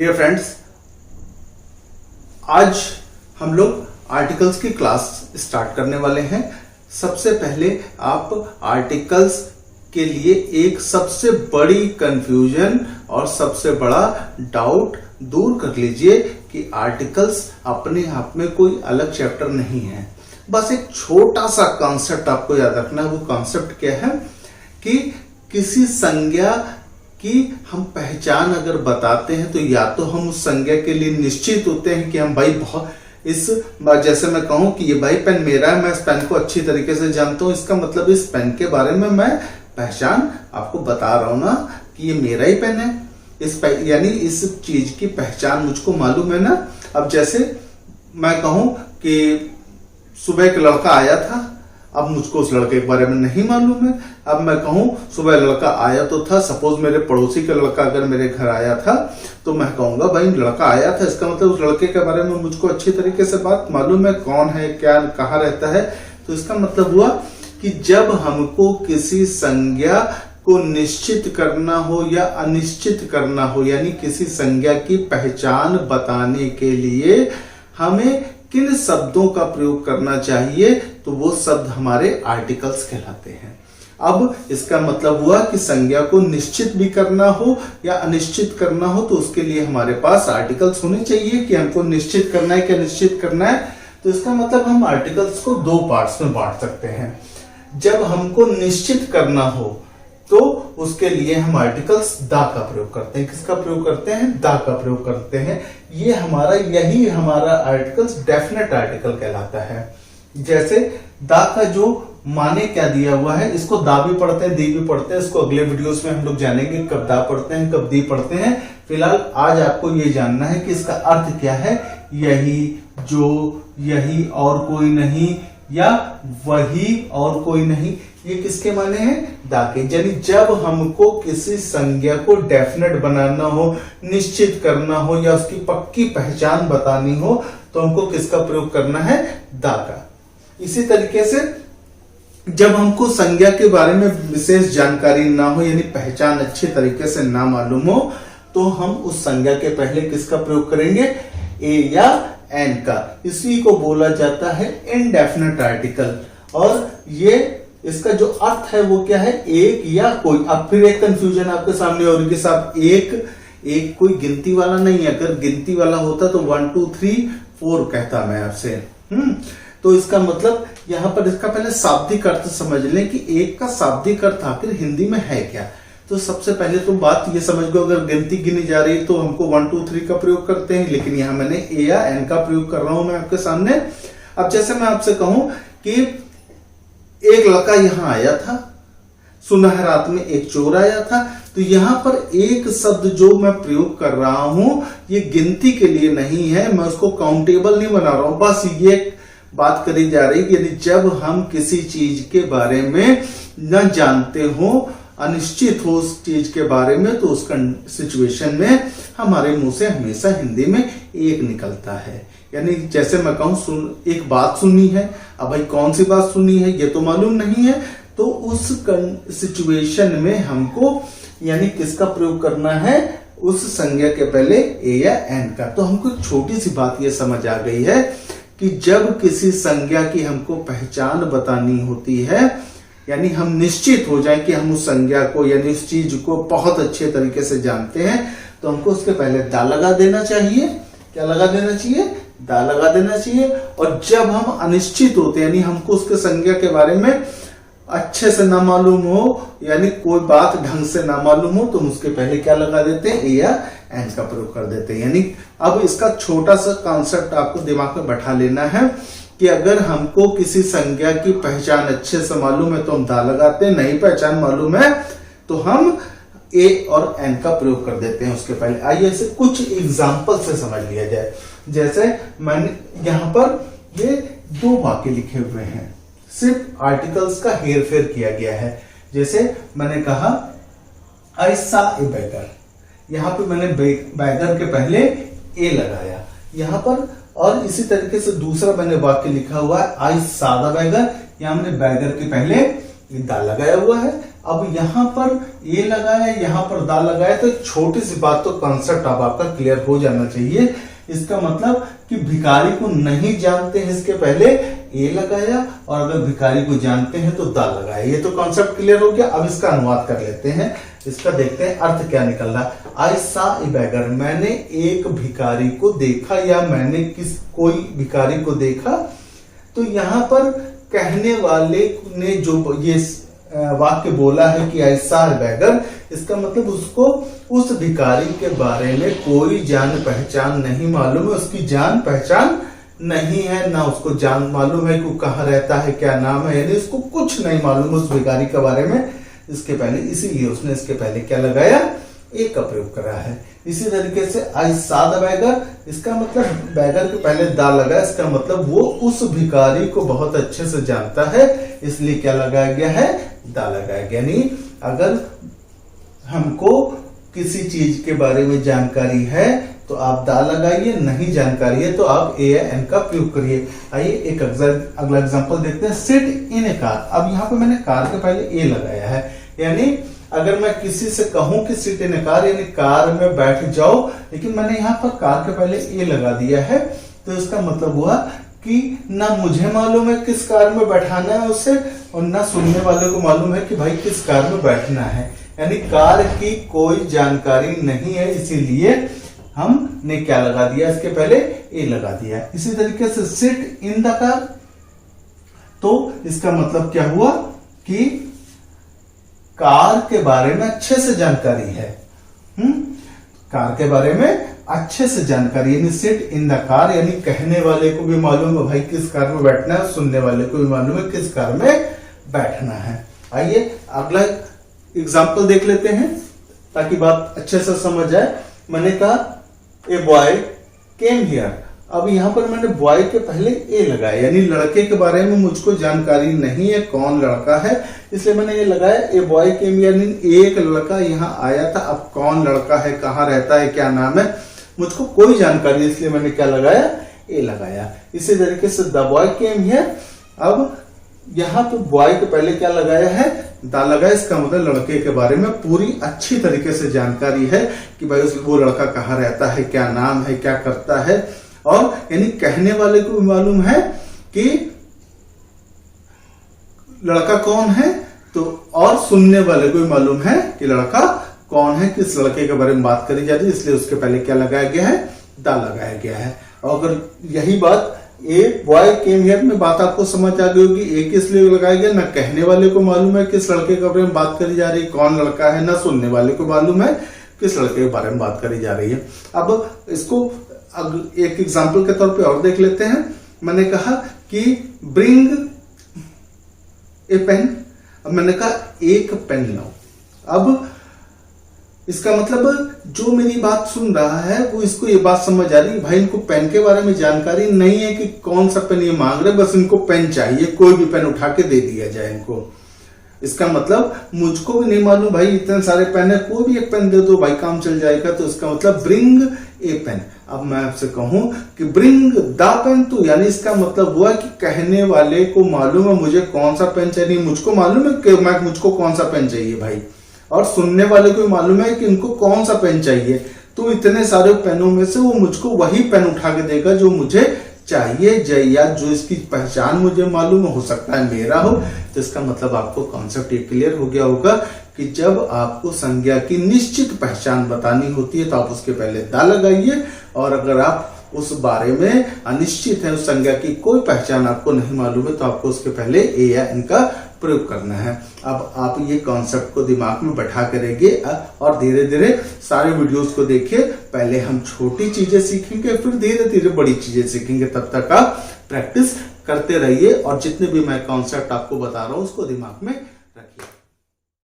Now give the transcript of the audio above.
Dear friends, आज हम लोग आर्टिकल्स की क्लास स्टार्ट करने वाले हैं। सबसे पहले आप आर्टिकल्स के लिए एक सबसे बड़ी कंफ्यूजन और सबसे बड़ा डाउट दूर कर लीजिए कि आर्टिकल्स अपने आप में कोई अलग चैप्टर नहीं है। बस एक छोटा सा कॉन्सेप्ट आपको याद रखना है। वो कॉन्सेप्ट क्या है कि किसी संज्ञा कि हम पहचान अगर बताते हैं तो या तो हम उस संज्ञा के लिए निश्चित होते हैं कि हम भाई बहुत जैसे मैं कहूं कि ये भाई पेन मेरा है, मैं इस पेन को अच्छी तरीके से जानता हूं, इसका मतलब इस पेन के बारे में मैं पहचान आपको बता रहा हूं ना कि ये मेरा ही पेन है। यानी इस चीज की पहचान मुझको मालूम है ना। अब जैसे मैं कहूं कि सुबह एक लड़का आया था, अब मुझको उस लड़के के बारे में नहीं मालूम है। अब मैं कहूं सुबह लड़का आया तो था, सपोज मेरे पड़ोसी का लड़का अगर मेरे घर आया था तो मैं कहूंगा भाई लड़का आया था, इसका मतलब उस लड़के के बारे में मुझको अच्छी तरीके से बात मालूम है, कौन है, क्या, कहाँ रहता है। तो इसका मतलब हुआ कि जब हमको किसी संज्ञा को निश्चित करना हो या अनिश्चित करना हो, यानी किसी संज्ञा की पहचान बताने के लिए हमें किन शब्दों का प्रयोग करना चाहिए, तो वो शब्द हमारे आर्टिकल्स कहलाते हैं। अब इसका मतलब हुआ कि संज्ञा को निश्चित भी करना हो या अनिश्चित करना हो तो उसके लिए हमारे पास आर्टिकल्स होने चाहिए कि हमको निश्चित करना है क्या निश्चित करना है। तो इसका मतलब हम आर्टिकल्स को दो पार्ट्स में बांट सकते हैं। जब हमको निश्चित करना हो तो उसके लिए हम आर्टिकल्स दा का प्रयोग करते हैं। किसका प्रयोग करते हैं? दा का प्रयोग करते हैं। यही हमारा आर्टिकल्स डेफिनेट आर्टिकल कहलाता है। जैसे दा का जो माने क्या दिया हुआ है, इसको दा भी पढ़ते हैं, दी भी पढ़ते हैं। इसको अगले वीडियोस में हम लोग जानेंगे कब दा पढ़ते हैं कब दी पढ़ते हैं। फिलहाल आज आपको ये जानना है कि इसका अर्थ क्या है। यही, जो, यही और कोई नहीं, या वही और कोई नहीं, ये किसके माने हैं? दा के। यानी जब हमको किसी संज्ञा को डेफिनेट बनाना हो, निश्चित करना हो या उसकी पक्की पहचान बतानी हो तो हमको किसका प्रयोग करना है? दा का। इसी तरीके से जब हमको संज्ञा के बारे में विशेष जानकारी ना हो, यानी पहचान अच्छे तरीके से ना मालूम हो, तो हम उस संज्ञा के पहले किसका प्रयोग करेंगे? ए या एन का। इसी को बोला जाता है इनडेफिनेट आर्टिकल। और ये इसका जो अर्थ है वो क्या है? एक या कोई। अब फिर एक कंफ्यूजन आपके सामने और कि साहब एक कोई गिनती वाला नहीं है। अगर गिनती वाला होता तो 1 2 3 4 कहता मैं आपसे। तो इसका मतलब यहां पर इसका पहले शाब्दिक अर्थ समझ लें कि एक का शाब्दिक अर्थ आखिर हिंदी में है क्या। तो सबसे पहले तो बात ये समझ लो, अगर गिनती गिनी जा रही है तो हमको 1 2 3 का प्रयोग करते हैं, लेकिन यहां मैंने ए या एन का प्रयोग कर रहा हूं मैं आपके सामने। अब जैसे मैं आपसे कहूं कि एक लड़का यहां आया था, सुनहरी रात में एक चोर आया था, तो यहां पर एक शब्द जो मैं प्रयोग कर रहा हूं ये गिनती के लिए नहीं है, मैं उसको काउंटेबल नहीं बना रहा हूं। बस ये बात करी जा रही है कि जब हम किसी चीज के बारे में न जानते हो, अनिश्चित हो उस चीज के बारे में, तो उस सिचुएशन में हमारे मुंह से हमेशा हिंदी में एक निकलता है। यानी जैसे मैं कहूं एक बात सुनी है, अब भाई कौन सी बात सुनी है ये तो मालूम नहीं है, तो उस सिचुएशन में हमको यानी किसका प्रयोग करना है? उस संज्ञा के पहले ए या एन का। तो हमको एक छोटी सी बात ये समझ आ गई है कि जब किसी संज्ञा की हमको पहचान बतानी होती है, यानी हम निश्चित हो जाए कि हम उस संज्ञा को यानी उस चीज को बहुत अच्छे तरीके से जानते हैं, तो हमको उसके पहले दा लगा देना चाहिए। क्या लगा देना चाहिए? दा लगा देना चाहिए। और जब हम अनिश्चित होते हैं, यानी हमको उसके संज्ञा के बारे में अच्छे से ना मालूम हो, यानी कोई बात ढंग से ना मालूम हो, तो हम उसके पहले क्या लगा देते हैं? ए या एन का प्रयोग कर देते हैं। यानी अब इसका छोटा सा कॉन्सेप्ट आपको दिमाग में बैठा लेना है कि अगर हमको किसी संज्ञा की पहचान अच्छे से मालूम है तो हम दा लगाते हैं, नहीं पहचान मालूम है तो हम ए और एन का प्रयोग कर देते हैं उसके पहले। आइए इसे कुछ एग्जाम्पल से समझ लिया जाए। जैसे मैंने यहाँ पर ये दो वाक्य लिखे हुए हैं, सिर्फ आर्टिकल्स का हेर फेर किया गया है। जैसे मैंने कहा आई सा ए बैगर, यहां पे मैंने बैगर के पहले ए लगाया यहां पर। और इसी तरीके से दूसरा मैंने वाक्य लिखा हुआ है आई सा द बैगर, यहां मैंने बैगर के पहले दा लगाया हुआ है। अब यहाँ पर ए लगाया, यहाँ पर दा लगाया, तो छोटी सी बात तो कॉन्सेप्ट अब आपका क्लियर हो जाना चाहिए। इसका मतलब कि भिखारी को नहीं जानते हैं, इसके पहले ए लगाया, और अगर भिखारी को जानते हैं तो दा लगाया। ये तो कॉन्सेप्ट क्लियर हो गया। अब इसका अनुवाद कर लेते हैं, इसका देखते हैं अर्थ क्या निकल रहा है। आई सा ए बेगर, मैंने एक भिखारी को देखा, या मैंने कोई भिखारी को देखा। तो यहाँ पर कहने वाले ने जो ये वाक्य बोला है कि आई सा ए बेगर, इसका मतलब उसको उस भिखारी के बारे में कोई जान पहचान नहीं मालूम है, उसकी जान पहचान नहीं है, ना उसको जान मालूम है कि कहाँ रहता है, क्या नाम है, यानी उसको कुछ नहीं मालूम उस भिखारी के बारे में इसके पहले, इसीलिए उसने इसके पहले क्या लगाया, एक का प्रयोग करा है। इसी तरीके से आई सा द बैगर, इसका मतलब बैगर के पहले दा लगा, इसका मतलब वो उस भिखारी को बहुत अच्छे से जानता है, इसलिए क्या लगाया गया है, दा लगाया गया। यानी अगर हमको किसी चीज के बारे में जानकारी है तो आप दा लगाइए, नहीं जानकारी है तो आप ए या एन का प्रयोग करिए। आइए एक अगला एग्जांपल देखते हैं। सिट इन ए कार, अब यहाँ पे मैंने कार के पहले ए लगाया है, यानी अगर मैं किसी से कहूं कि सिट इन ए कार, यानी कार में बैठ जाओ, लेकिन मैंने यहाँ पर कार के पहले ए लगा दिया है, तो इसका मतलब हुआ कि ना मुझे मालूम है किस कार में बैठाना है उसे, और ना सुनने वाले को मालूम है कि भाई किस कार में बैठना है, यानी कार की कोई जानकारी नहीं है, इसीलिए हमने क्या लगा दिया, इसके पहले ए लगा दिया। इसी तरीके से सिट इन द कार, तो इसका मतलब क्या हुआ कि कार के बारे में अच्छे से जानकारी है, कार के बारे में अच्छे से जानकारी, यानी सिट इन द कार, यानी कहने वाले को भी मालूम है भाई किस कार में बैठना है, सुनने वाले को भी मालूम है किस कार में बैठना है। आइए अगला एग्जाम्पल देख लेते हैं ताकि बात अच्छे से समझ जाए। मैंने कहा ए बॉय केम हियर, अब यहाँ पर मैंने बॉय के पहले ए लगाया, यानी लड़के के बारे में मुझको जानकारी नहीं है कौन लड़का है, इसलिए मैंने ये लगाया ए बॉय केम हियर, एक लड़का यहाँ आया था। अब कौन लड़का है, कहाँ रहता है, क्या नाम है, मुझको कोई जानकारी, इसलिए मैंने क्या लगाया, ए लगाया। इसी तरीके से द बॉय केम हियर, अब यहाँ पे बॉय के पहले क्या लगाया है, दा लगाया, इसका मतलब लड़के के बारे में पूरी अच्छी तरीके से जानकारी है कि भाई वो लड़का कहाँ रहता है, क्या नाम है, क्या करता है, और यानी कहने वाले को भी मालूम है कि लड़का कौन है, तो और सुनने वाले को भी मालूम है कि लड़का कौन है, किस लड़के के बारे में बात करी जा रही है, इसलिए उसके पहले क्या लगाया गया है, दा लगाया गया है। और अगर यही बात ए बॉय केम हियर में बात आपको समझ आ गई होगी, ए किस लिए लगाया गया, ना कहने वाले को मालूम है किस लड़के के बारे में बात करी जा रही है, कौन लड़का है, ना सुनने वाले को मालूम है किस लड़के के बारे में बात करी जा रही है। अब इसको एक एग्जाम्पल के तौर पे और देख लेते हैं। मैंने कहा कि ब्रिंग ए पेन, अब मैंने कहा एक पेन लाओ। अब इसका मतलब जो मेरी बात सुन रहा है वो इसको ये बात समझ आ रही है भाई इनको पेन के बारे में जानकारी नहीं है कि कौन सा पेन ये मांग रहे, बस इनको पेन चाहिए, कोई भी पेन उठा के दे दिया जाए इनको। इसका मतलब मुझको भी नहीं मालूम भाई इतने सारे पेन है, कोई भी एक पेन दे दो भाई काम चल जाएगा, तो इसका मतलब ब्रिंग ए पेन। अब मैं आपसे कहूं कि ब्रिंग द पेन, तो यानी इसका मतलब हुआ कि कहने वाले को मालूम है मुझे कौन सा पेन चाहिए, मुझको मालूम है कि मुझको कौन सा पेन चाहिए भाई, और सुनने वाले को मालूम है कि इनको कौन सा पेन चाहिए, तो इतने सारे पेनों में से वो मुझको वही पेन उठा के देगा जो मुझे चाहिए, या जो इसकी पहचान मुझे मालूम हो सकता है मेरा हो। तो इसका मतलब आपको कॉन्सेप्ट ये क्लियर हो गया होगा कि जब आपको संज्ञा की निश्चित पहचान बतानी होती है तो आप उसके पहले दा लगाइए, और अगर आप उस बारे में अनिश्चित है, उस संज्ञा की कोई पहचान आपको नहीं मालूम है, तो आपको उसके पहले ए या एन का प्रयोग करना है। अब आप ये कॉन्सेप्ट को दिमाग में बैठा करेंगे और धीरे धीरे सारे वीडियोस को देखिए। पहले हम छोटी चीजें सीखेंगे, फिर धीरे धीरे बड़ी चीजें सीखेंगे। तब तक आप प्रैक्टिस करते रहिए और जितने भी मैं कॉन्सेप्ट आपको बता रहा हूं उसको दिमाग में